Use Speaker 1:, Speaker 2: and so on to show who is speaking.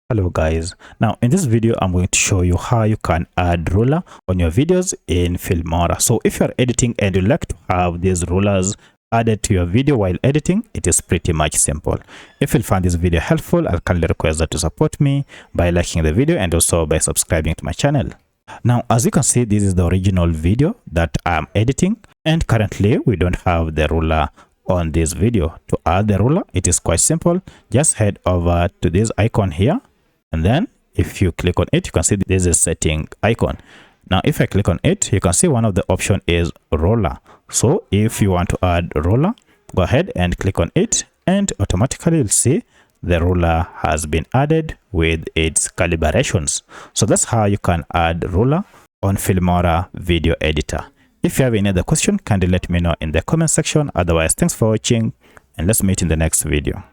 Speaker 1: Hello guys, now in this video I'm going to show you how you can add ruler on your videos in Filmora. So if you're editing and you like to have these rulers added to your video while editing, it is pretty much simple. If you find this video helpful, I'll kindly request that to support me by liking the video and also by subscribing to my channel. Now as you can see, this is the original video that I'm editing, and currently we don't have the ruler on this video. To add the ruler, it is quite simple. Just head over to this icon here, and then if you click on it, you can see there's a setting icon. Now if I click on it, you can see one of the option is ruler. So if you want to add ruler, go ahead and click on it, and automatically you'll see the ruler has been added with its calibrations. So that's how you can add ruler on Filmora video editor. If you have any other question, kindly let me know in the comment section. Otherwise, thanks for watching, and let's meet in the next video.